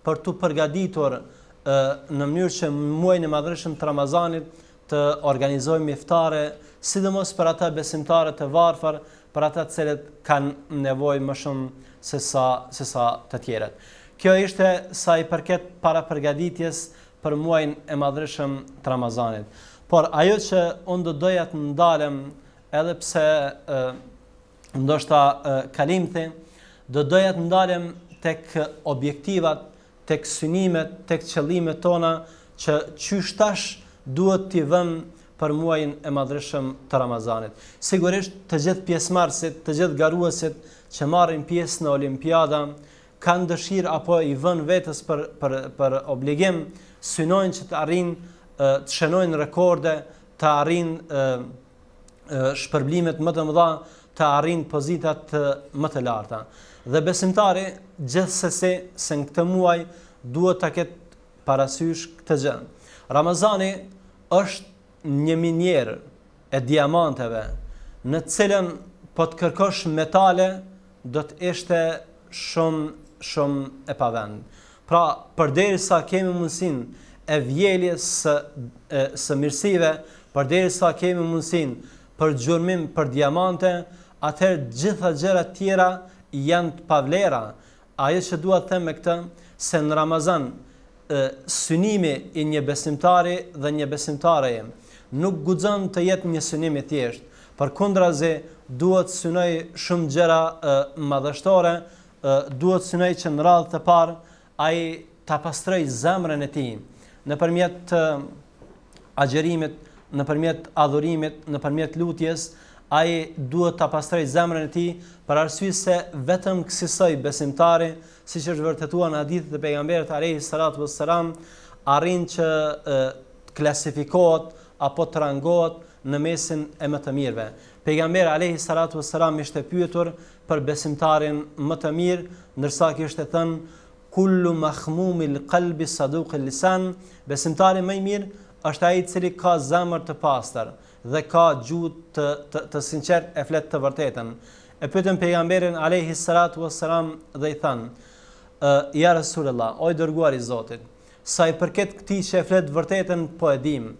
për të përgatitur në mënyrë që muajin e madhëshëm të Ramazanit të organizojmë iftare, sidomos për ata besimtarë të varfër, për ata të cilët kanë nevojë më shumë se sa të tjerët. Kjo ishte sa i përket para përgatitjes për muajin e madhëshëm të Ramazanit. Por ajo që unë do doja të ndalem, edhe pse ndoshta kalimthi, do doja të ndalem tek objektivat, tek synimet, tek qëllimet tona që qysh tash duhet t'i vëmë për muajin e madhëshëm të Ramazanit. Sigurisht të gjithë pjesëmarrësit, të gjithë garuesit që marrin pjesë në olimpiada kanë dëshirë apo i vënë vetes për obligim, synojnë që të arrijnë të shënojnë rekorde, të arrijnë shpërblimet më të mëdha, të arrijnë pozitat më të larta. Dhe besimtari gjithsesi se në këtë muaj duhet ta ketë parasysh këtë gjë. Ramazani është një minjerë e diamanteve, në cilën po të kërkosh metale do të ishte shumë e pavend. Pra, përderisa kemi mundësinë e vjeljes së mirësive, përderisa kemi mundësinë për gjurmim për diamante, atëherë gjitha gjërat tjera janë të pavlera. Ajo që dua të them me këtë, se në Ramazan synimi i një besimtari dhe një besimtareje nuk guxon të jetë një synim i thjeshtë. Përkundrazi duhet synoj shumë gjëra madhështore, duhet synoj që në radhë të parë ai ta pastroj zemrën e tij nëpërmjet agjerimit, nëpërmjet adhurimit, nëpërmjet lutjes, ai duhet ta pastroj zemrën e tij për arsye se vetëm kësaj besimtari, siç është vërtetuar në hadithet e pejgamberit alayhi salatu wassalam, arrin që klasifikohet apo të rangohet në mesin e më të mirëve. Pejgamberi alayhi salatu wassalam ishte pyetur për besimtarin më të mirë, ndërsa kishte thënë kullu mahmumil qalbi saduqil lisan, besimtari më i mirë është ai i cili ka zemër të pastër dhe ka gjuhë të sinqert, e flet të vërtetën. E pyetën pejgamberin alayhi salatu wassalam dhe i thanë: ja Rasulullah, o i dërguari i Zotit, sa i përket këtij që e flet vërtetën po e dim,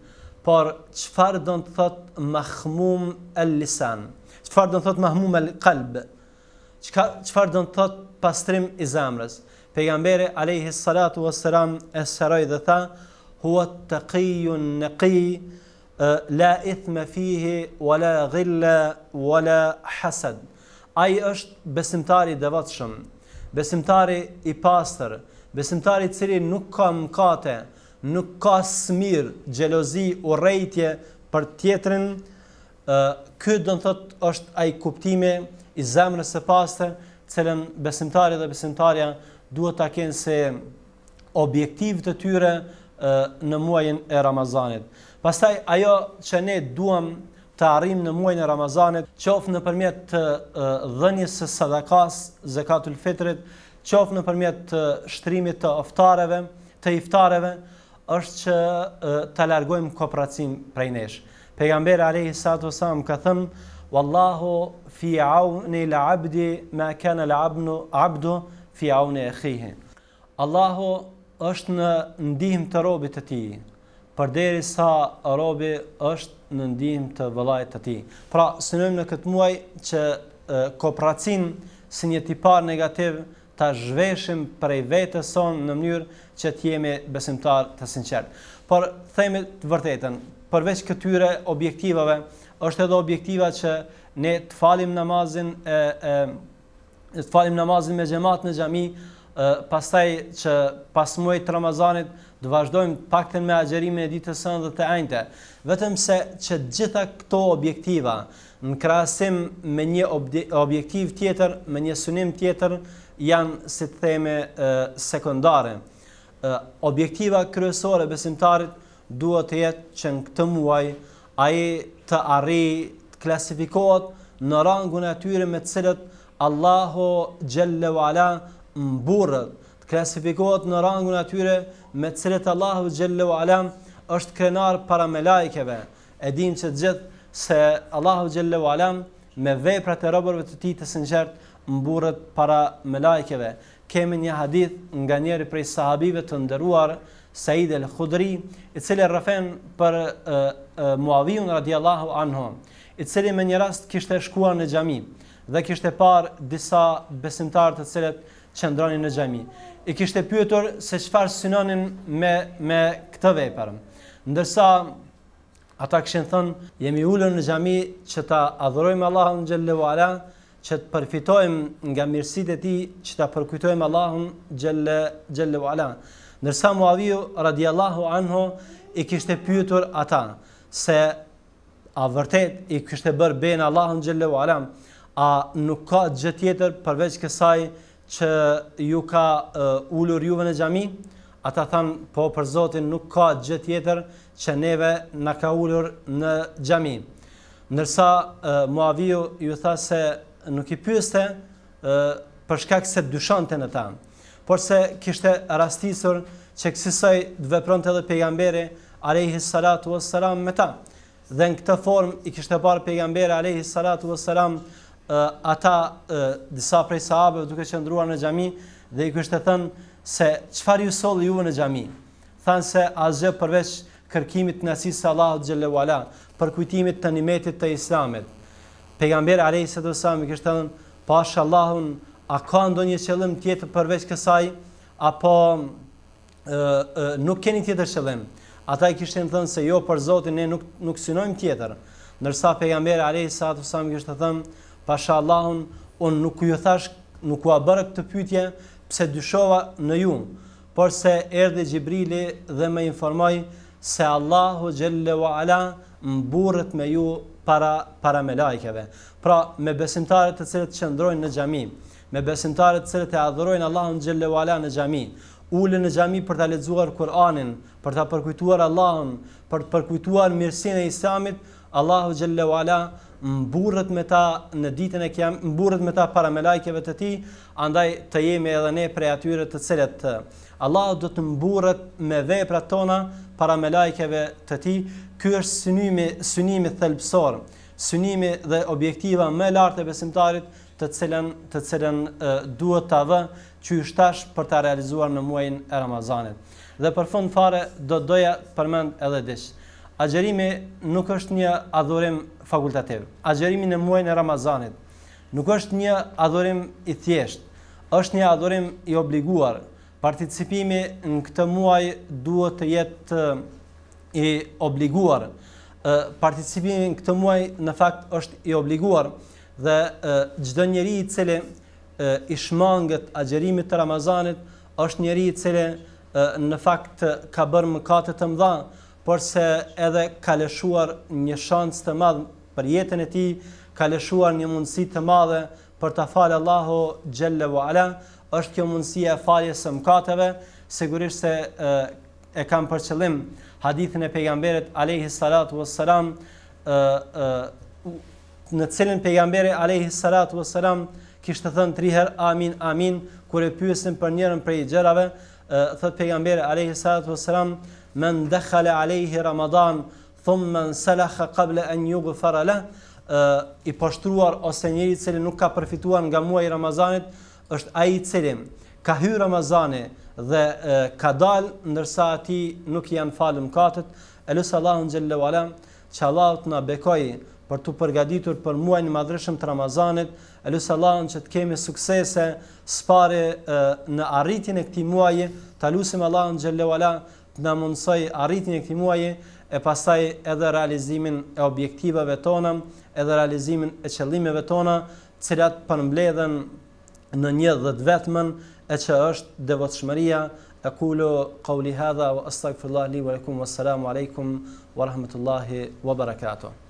por çfarë do të thot mahmum el lisan? Çfarë do të thot mahmum el qalb? Çfarë do të thot pastrim i zemrës? Pejgamberi alayhi salatu wassalam e sqaroi dhe tha: huwa at-taqiyyun naqi la ithma fihi wala ghilla wala hasad. Ai është besimtari i devotshëm, besimtari i pastër, besimtari i cili nuk ka mëkate, nuk ka smir, xhelozi, urrejtje për tjetrin. Ky do të thotë është ai kuptimi i zemrës së pastër, cilën besimtari dhe besimtarja duhet ta kenë se objektiv të tyre në muajin e Ramazanit. Pastaj ajo që ne duam të arrijmë në muajin e Ramazanit, qoftë nëpërmjet dhënies së sadakas, zakatul fitrit, qoftë nëpërmjet shtrimit të iftareve, është që ta largojmë kooperacimin prej nesh. Pejgamberi alayhi salatu wasallam ka thënë: wallahu fi auni al-abdi ma kana al-abdu fi auni akhihi. Allahu është në ndihmë të robit të tij, përderisa robi është në ndihmë të vëllait të tij. Pra, synojmë në këtë muaj që kooperacinë si një tipar negativ ta zhveshim prej vetes sonë në mënyrë që të jemi besimtar të sinqert. Por themi të vërtetën, përveç këtyre objektivave, është edhe objektiva që ne të falim namazin me xhamat në xhami, pastaj që pas muajit të Ramazanit të vazhdojmë paktën me agjerimin e ditës së ëndër të enjte. Vetëm se që gjitha këto objektiva në krahasim me një objektiv tjetër, me një synim tjetër, janë, si të theme, sekondare. Objektiva kryesore besimtarit duhet të jetë që në këtë muaj ai të arrijë të klasifikohet në rangun e atyre me të cilët Allahu xhalla wala mburret, të klasifikohet në rangun e atyre me të cilët Allahu xhalla wala është krenar para me lajkeve. E dim që gjithë se Allahu xhalla wala me veprat e robërve të tij të sinqert mburret para me lajkeve. Kemi një hadith nga njëri prej sahabive të nderuar, Said al-Khudri, i cili rrëfen për Muaviun radiallahu anhu, i cili me një rast kishte shkuar në xhami dhe kishte parë disa besimtarë të cilët qëndronin në xhami. I kishte pyetur se çfarë synonin me këtë vepër. Ndërsa ata kishin thënë, jemi ulur në xhami që ta adhurojmë Allahun xhallahu ala, që të përfitojmë nga mirësitë e tij, që ta përkujtojmë Allahun xhallahu ala. Ndërsa Muaviu radiallahu anhu i kishte pyetur ata se a vërtet i kishte bërë ben Allahun xhallahu ala, a nuk ka gjë tjetër përveç kësaj që ju ka ulur juve në xhami? Ata thanë, po për Zotin nuk ka gjë tjetër që neve na ka ulur në xhami. Ndërsa Muaviu ju tha se nuk i pyeste për shkak se dyshonte në ta, por se kishte rastisur që kësaj të vepronte edhe pejgamberi alayhi salatu wassalam me ta. Dhe në këtë formë i kishte parë pejgamberi alayhi salatu wassalam ata disa prej sahabëve duke qëndruar në xhami dhe i kishte thënë se çfarë ju solli juve në xhami. Thanë se asgjë përveç kërkimit të kënaqësisë së Allahut xhallahu ala, për kujtimit të nimetit të Islamit. Pejgamberi alayhi salatu wassalam i kishte thënë, pasha Allahun, a ka ndonjë qëllim tjetër përveç kësaj, apo nuk keni tjetër qëllim? Ata i kishin thënë se jo, për Zotin ne nuk synojmë tjetër. Ndërsa pejgamberi alayhi salatu wassalam kishte thënë, pasha Allahun, unë nuk ju thash, nuk u bërë këtë pyetje pse dyshova në ju, por se erdhi Xhibrili dhe më informoi se Allahu xhallahu ala mburret me ju para me lajkeve. Pra, me besimtarët të cilët qëndrojnë në xhami, me besimtarët të cilët e adhurojnë Allahun xhallahu ala në xhami, ulën në xhami për ta lexuar Kur'anin, për ta përkujtuar Allahun, për të përkujtuar mirësinë e Islamit, Allahu xhallahu ala mburret me ta në ditën e Kiametit, mburret me ta para me lajkeve të tij, andaj të jemi edhe ne prej atyre të cilët Allahu do të mburret me veprat tona para me lajkeve të tij. Ky është synimi thelbësor, synimi dhe objektiva më lartë e besimtarit, të cilën duhet ta vë qyshtash për ta realizuar në muajin e Ramazanit. Dhe për fund fare doja përmend edhe diç. Agjerimi nuk është një adhurim fakultativ. Agjerimi në muajin e Ramazanit nuk është një adhurim i thjeshtë, është një adhurim i obliguar. Participimi në këtë muaj duhet të jetë i obliguar. Participimi në këtë muaj në fakt është i obliguar dhe çdo njeri i cili i shmanget agjerimit të Ramazanit është njeri i cili në fakt ka bërë mëkate të mëdha, por se edhe ka lëshuar një shans të madh për jetën e tij, ka lëshuar një mundësi të madhe për ta falë Allahu xhallahu ala. Është kjo mundësia e faljes së mëkateve, sigurisht se e kam për qëllim hadithin e pejgamberit alayhi salatu wassalam, në cilën pejgamberi alayhi salatu wassalam kishte thënë 3 herë amin amin kur e pyesin për njërin prej gjërave. Thot pejgamberi alayhi salatu wassalam, men dakhala alayhi Ramadan thumma salakha qabla an yughfara lahu i poshtruar ose njëri i cili nuk ka përfituar nga muaji i Ramazanit është ai i cili ka hyrë Ramazani dhe ka dalë ndërsa atij nuk janë falur mëkatet. Elus Allahun xhalla wala që Allah të na bekoj për të përgatitur për muajin e madhreshëm të Ramazanit. Elus Allahun që të kemi suksese spare në arritjen e këtij muaji. Ta lutim Allahun xhalla wala të na mundsoj arritjen e këtij muaji e pastaj edhe realizimin e objektivave tona, edhe realizimin e qëllimeve tona, të cilat përmbledhen në një dhe të vetmën e që është devotshmëria. Aqulu qawli hadha wa astaghfirullah li wa lakum, wassalamu alaikum wa rahmatullahi wa barakatuh.